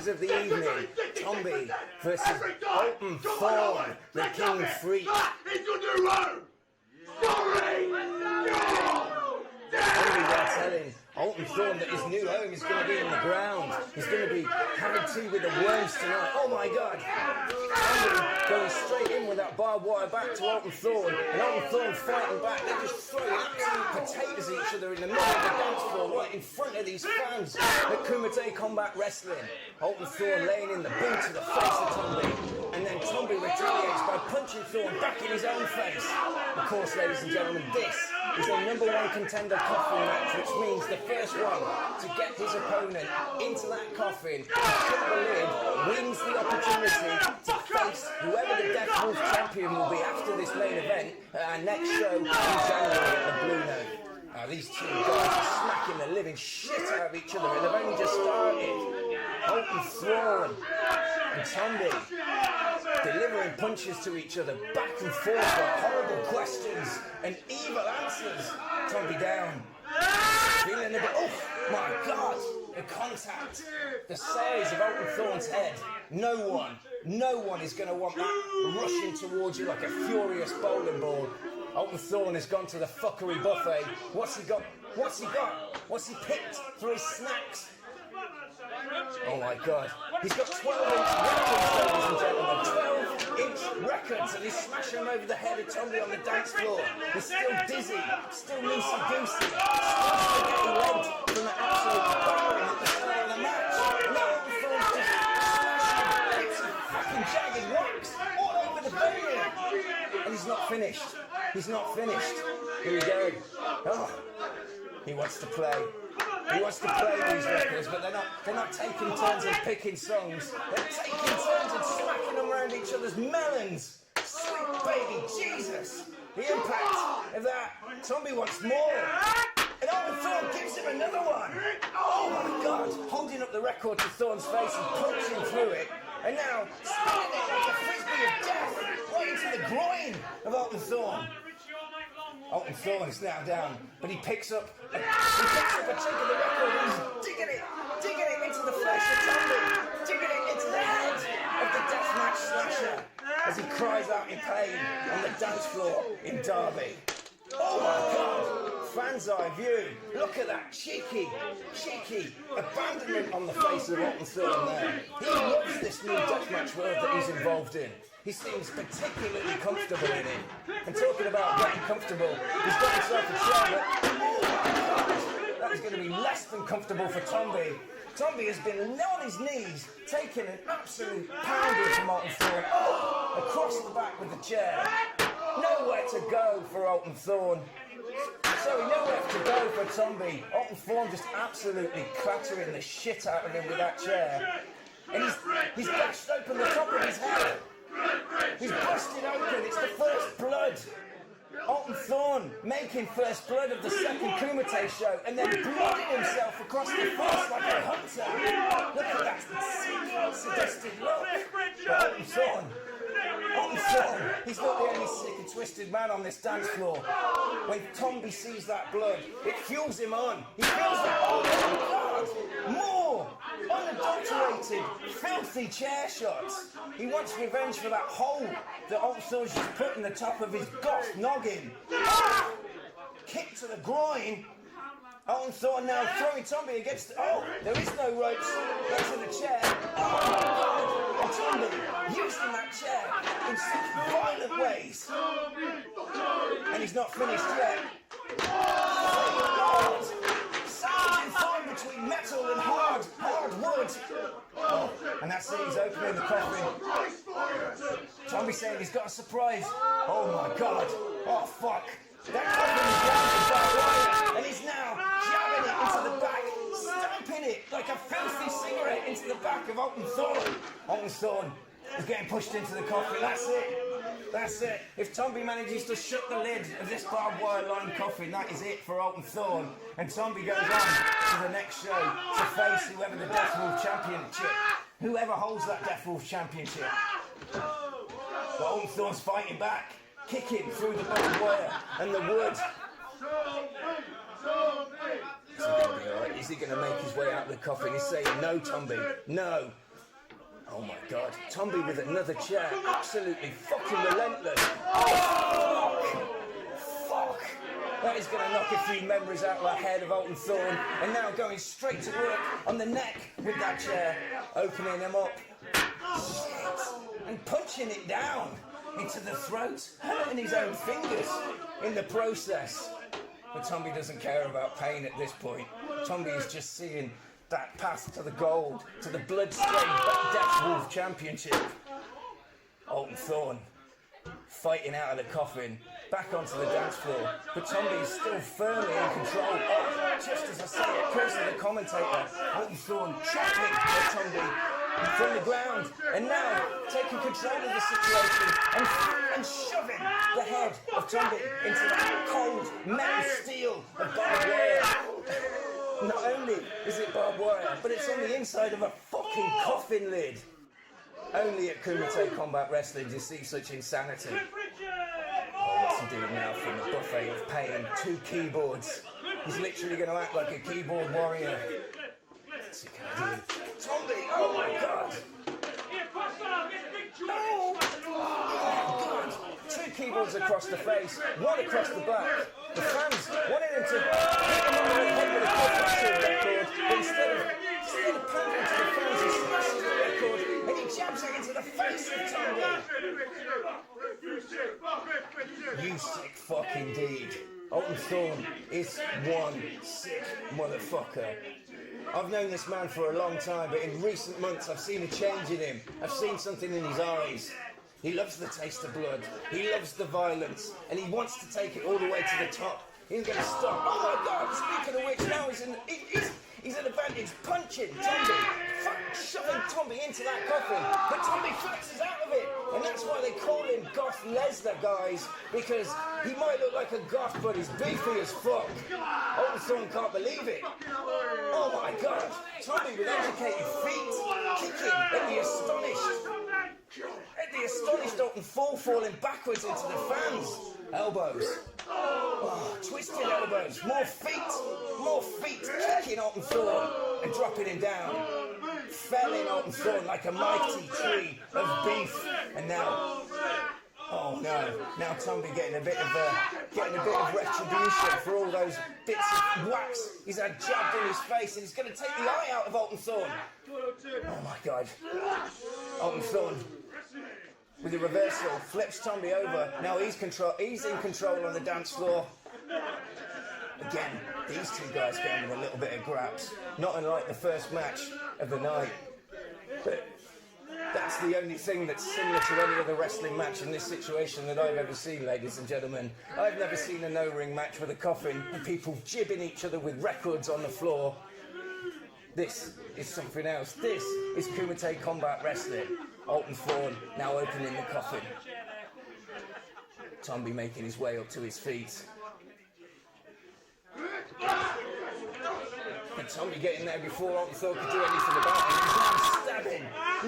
matches of the evening. Tommbie versus Alton Thorne, the King Freak. It's your new home! Sorry! Tommbie there telling Alton Thorne that his new home is going to be in the ground. He's going to be having tea with the worms tonight. Oh my God! Tommbie going straight in with that barbed wire back to Alton Thorne, and Alton Thorne fighting back. They're just throwing absolute potatoes at each other in the middle of the dance floor, right in front of these fans at Kumite Combat Wrestling. Alton Thorne laying in the boot to the face of Tommbie, and then Tommbie retaliates by punching Thorne back in his own face. Of course, ladies and gentlemen, this is a #1 contender coffin match, which means the first one to get his opponent into that coffin, shut the lid, wins the opportunity to face whoever the Death Wolf champion will be after this main event at our next show in January at the Blue Note. Now, these two guys are smacking the living shit out of each other, and they've only just started. Alton Thorne and Tommbie delivering punches to each other, back and forth with horrible questions and evil answers. Tommbie down, feeling a bit, oh my God, the contact, the size of Alton Thorne's head. No one is going to want that rushing towards you like a furious bowling ball. Alton Thorne has gone to the fuckery buffet. What's he got? What's he picked for his snacks? Oh my God. He's got 12-inch records, ladies and gentlemen. 12-inch records, and he's smashing them over the head of Tommbie on the dance floor. He's still dizzy, still loosey-goosey, still spaghetti-legged from the absolute battering at the start of the match. And now Alton Thorne's just smashing bits of fucking jagged wax all over the venue. And he's not finished. He's not finished. Here we go. Oh, he wants to play. He wants to play these records, but they're not taking turns in picking songs. They're taking turns in smacking them around each other's melons. Sweet baby Jesus! The impact of that. Tommbie wants more. And Alton Thorne gives him another one. Oh my God! Holding up the record to Thorne's face and punching through it. And now spinning it like a frisbee of death right into the groin of Alton Thorne. Alton Thorne is now down, but he picks up a chunk of the record and he's digging it into the flesh of Tommbie, digging it into the head of the deathmatch slasher as he cries out in pain on the dance floor in Derby. Oh my God! Fan's eye view. Look at that cheeky abandonment on the face of Alton Thorne there. He loves this new deathmatch world that he's involved in. He seems particularly comfortable in it. And talking about getting comfortable, he's got himself a chair, but oh my God, that is going to be less than comfortable for Tommbie. Tommbie has been on his knees, taking an absolute pounding from Alton Thorne. Oh, across the back with the chair. Nowhere to go for Alton Thorne. Sorry, nowhere to go for Tommbie. Alton Thorne just absolutely clattering the shit out of him with that chair. And he's bashed open the top of his head. He's busted open, it's the first blood. Alton Thorne making first blood of the second Kumite show and then blooding himself across the face like a hunter. Look at that sadistic look. Alton Thorne, he's not the only sick and twisted man on this dance floor. When Tommbie sees that blood, it fuels him on. He feels that, oh my God, more unadulterated, filthy chair shots. He wants revenge for that hole that Alton Thorne's just put in the top of his goth noggin. Ah! Kick to the groin. Alton Thorne now throwing Tommbie against. Oh, there is no ropes. Go to the chair. Oh my God! And Tommbie using that chair in such violent ways. And he's not finished yet. Oh, Sandwich fine between metal and hard wood. Oh, and that's it. He's opening the coffin. Tommbie saying he's got a surprise. Oh my God! Oh fuck! That coffin is down and he's now jabbing it into the back, stamping it like a filthy cigarette into the back of Alton Thorne. Alton Thorne is getting pushed into the coffin. That's it. If Tommbie manages to shut the lid of this barbed wire lined coffin, that is it for Alton Thorne. And Tommbie goes on to the next show to face whoever the Death Wolf championship, whoever holds that Death Wolf championship. But Alton Thorne's fighting back, kicking through the barbed wire and the wood. Is he going to make his way out of the coffin? He's saying, no, Tommbie, no. Oh my God, Tommbie with another chair, absolutely fucking relentless. Oh, fuck. That is going to knock a few memories out of the head of Alton Thorne, and now going straight to work on the neck with that chair, opening him up. Shit. And punching it down into the throat, hurting his own fingers in the process. But Tommbie doesn't care about pain at this point. Tommbie is just seeing that path to the gold, to the blood-stained Death Wolf Championship. Alton Thorne fighting out of the coffin, back onto the dance floor, but Tommbie is still firmly in control. Oh, just as I say it, cursing the commentator, Alton Thorne chopping at Tommbie from the ground, and now taking control of the situation and shoving the head of Tommbie into that cold metal steel of barbed wire. Not only is it barbed wire, but it's on the inside of a fucking coffin lid. Only at Kumite Combat Wrestling do you see such insanity. Oh, what's he doing now from the buffet of pain? 2 keyboards. He's literally going to act like a keyboard warrior. What's he going to do? Tommbie! Oh my God! Oh God! 2 keyboards across the face, 1 across the back. The fans wanted him to hit him on the head with a clip record, but instead of pandering to the fans, he smashes the record and he jabs it into the face of Tommbie. You sick fuck indeed. Alton Thorne is one sick motherfucker. I've known this man for a long time, but in recent months I've seen a change in him. I've seen something in his eyes. He loves the taste of blood, he loves the violence, and he wants to take it all the way to the top. He ain't gonna stop. Oh my God, speaking of which, now he's an advantage punching Tommbie, shoving Tommbie into that coffin, but Tommbie flexes out of it, and that's why they call him Goth Lesnar, guys, because he might look like a goth, but he's beefy as fuck. Alton Thorne can't believe it. Oh my God, Tommbie with educated feet, kicking at the astonished Alton Thorne, falling backwards into the fans. Elbows. Oh, twisted elbows. More feet kicking Alton Thorne and dropping him down. Felling Alton Thorne like a mighty tree of beef. And now, oh no, now Tommbie getting a bit of retribution for all those bits of wax he's had jabbed in his face, and he's going to take the eye out of Alton Thorne. Oh my God. Alton Thorne, with the reversal, flips Tommbie over. Now he's in control on the dance floor. Again, these 2 guys getting a little bit of graps, not unlike the first match of the night. But that's the only thing that's similar to any other wrestling match in this situation that I've ever seen, ladies and gentlemen. I've never seen a no-ring match with a coffin and people jibbing each other with records on the floor. This is something else. This is Kumite Combat Wrestling. Alton Thorne now opening the coffin. Tommbie making his way up to his feet. And Tommbie getting there before Alton Thorne could do anything about it. He's now stabbing,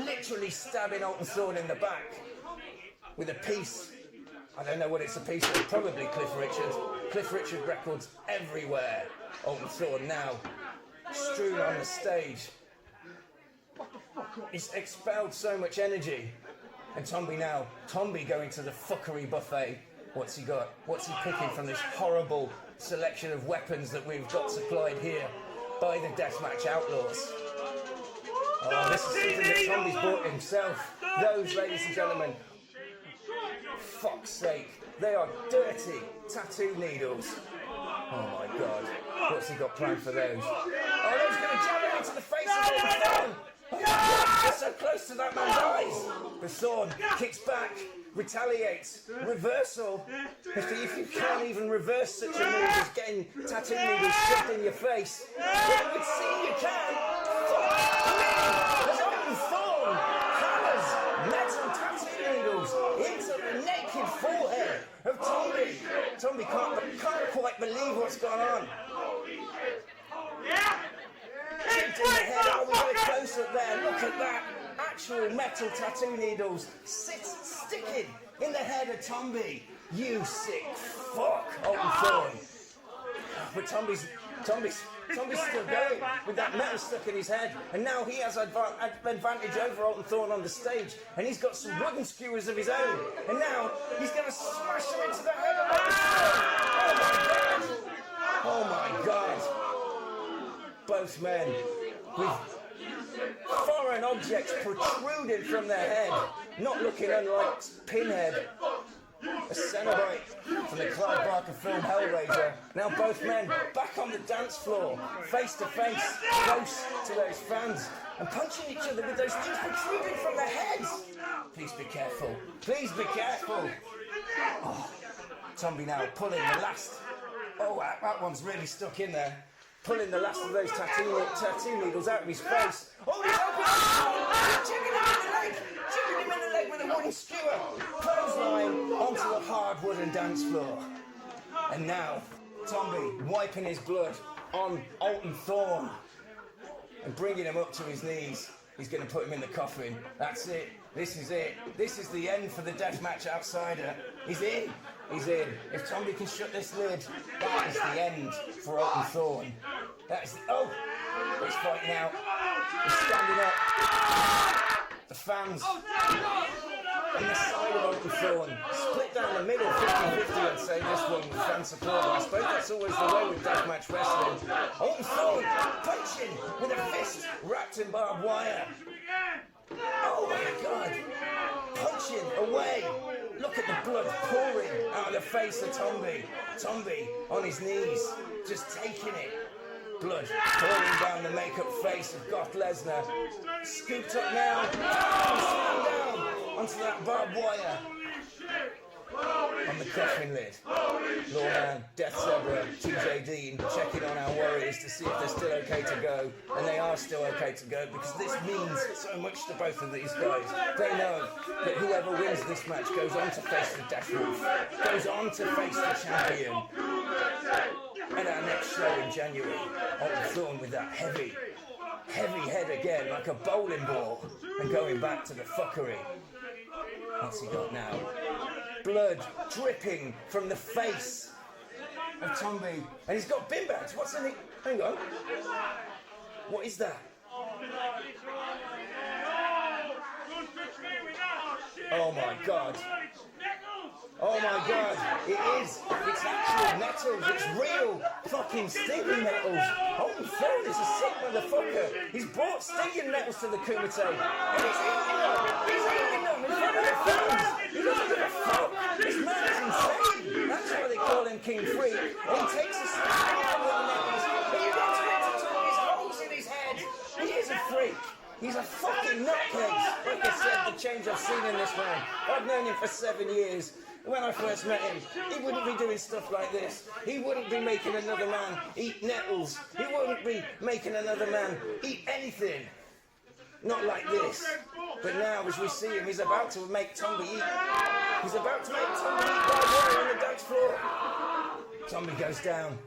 literally stabbing Alton Thorne in the back with a piece. I don't know what it's a piece of, probably Cliff Richard. Cliff Richard records everywhere. Alton Thorne now strewn on the stage. He's expelled so much energy. And Tommbie going to the fuckery buffet. What's he got? What's he picking from this horrible selection of weapons that we've got supplied here by the Deathmatch Outlaws? Oh, this is something that Tommbie's bought himself. Those, ladies and gentlemen, fuck's sake, they are dirty tattoo needles. Oh my God, what's he got planned for those? Oh, he's going to jab it into the face of Alton Thorne. Oh my God, they're so close to that man's eyes. But Thorne kicks back, retaliates, reversal. If you can't even reverse such a move as getting tattoo needles shoved in your face, well, it would seem you can. Fuck me! As Alton Thorne hammers metal tattoo needles into the naked forehead of Tommbie. Tommbie can't quite believe what's going on. Chipped in the head. Oh, we got a close up there. Look at that. Actual metal tattoo needles sticking in the head of Tommbie. You sick fuck, Alton Thorne. But Tommbie's Tombie's still going with that metal stuck in his head, and now he has advantage over Alton Thorne on the stage, and he's got some wooden skewers of his own, and now he's going to smash him into the head of Alton Thorne. Oh my God! Both men with foreign objects protruding from their head, not looking unlike Pinhead. A Cenobite from the Clive Barker film Hellraiser. Now both men back on the dance floor, face to face, close to those fans, and punching each other with those things protruding from their heads. Please be careful. Please be careful. Oh, Tommbie now pulling the last. Oh, that one's really stuck in there. Pulling the last of those tattoo needles out of his face. Oh, he's open! Chicken him in the leg! Chicken him in the leg with a wooden skewer! Clothesline onto the hard wooden dance floor. And now, Tommbie wiping his blood on Alton Thorne and bringing him up to his knees. He's going to put him in the coffin. That's it. This is it. This is the end for the deathmatch outsider. He's in. He's in. If Tommbie can shut this lid, that is the end for Alton Thorne. That is. Oh! He's fighting out. He's standing up. The fans on the side of Alton Thorne. Split down the middle, 50-50, I'd say, this one with fan support. I suppose that's always the way with deathmatch wrestling. Alton Thorne punching with a fist wrapped in barbed wire. Oh my God! Punching away. Look at the blood pouring out of the face of Tommbie. Tommbie on his knees, just taking it. Blood pouring down the make-up face of Goth Lesnar. Scooped up now, down onto that barbed wire. On the coffin lid. Lawman, Death Zebra, TJ Dean checking on our warriors to see if they're still okay to go. And they are still okay to go because this means so much to both of these guys. They know that whoever wins this match goes on to face the Death Wolf, goes on to face the champion. And our next show in January, Alton Thorne with that heavy head again, like a bowling ball, and going back to the fuckery. What's he got now? Blood dripping from the face of Tommbie. And he's got bin bags. What's in it? Hang on. What is that? Oh my God. Oh my God. It is. It's actual metals. It's real fucking stinging metals. Alton Thorne is a sick motherfucker. He's brought stinging metals to the Kumite. And he's eating them. He's eating them in front of the fans. He doesn't give a fuck. This man is insane. That's why they call him King Freak. And he takes a stinging out of the metals. But you get to entertain his holes in his head. He is a freak. He's a fucking nutcase. Like I said, the change I've seen in this man. I've known him for 7 years. When I first met him, he wouldn't be doing stuff like this. He wouldn't be making another man eat nettles. He wouldn't be making another man eat anything. Not like this. But now, as we see him, he's about to make Tommbie eat. He's about to make Tommbie eat by water on the dance floor. Tommbie goes down.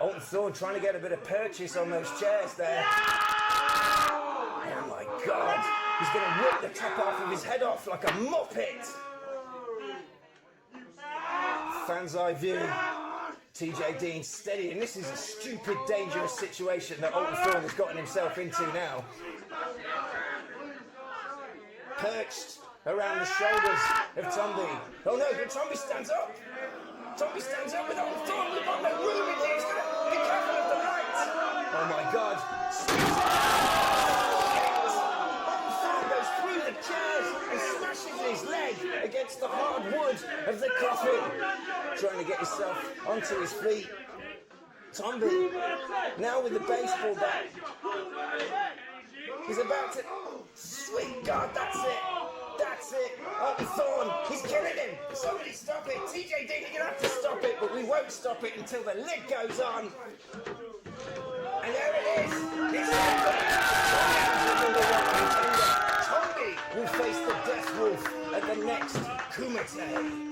Alton Thorne trying to get a bit of purchase on those chairs there. Oh my God. He's going to rip the top half of his head off like a muppet. Fans eye view. TJ Dean steady, and this is a stupid, dangerous situation that Alton Thorne has gotten himself into now. Perched around the shoulders of Tommbie. Oh no, but Tommbie stands up. Tommbie stands up with Alton Thorne. We've got no room in here. He's going to be careful of the lights. Oh my God. Alton Thorne goes through the chairs and smashes his leg against the hard wood of the coffin. Trying to get himself onto his feet. Tommbie, now with the baseball bat. He's about to... Sweet God, that's it. That's it. Alton Thorne, he's killing him. Somebody stop it. TJ Dean, you're going to have to stop it, but we won't stop it until the lid goes on. And there it is. It's Tommbie will face the Death Wolf at the next Kumite.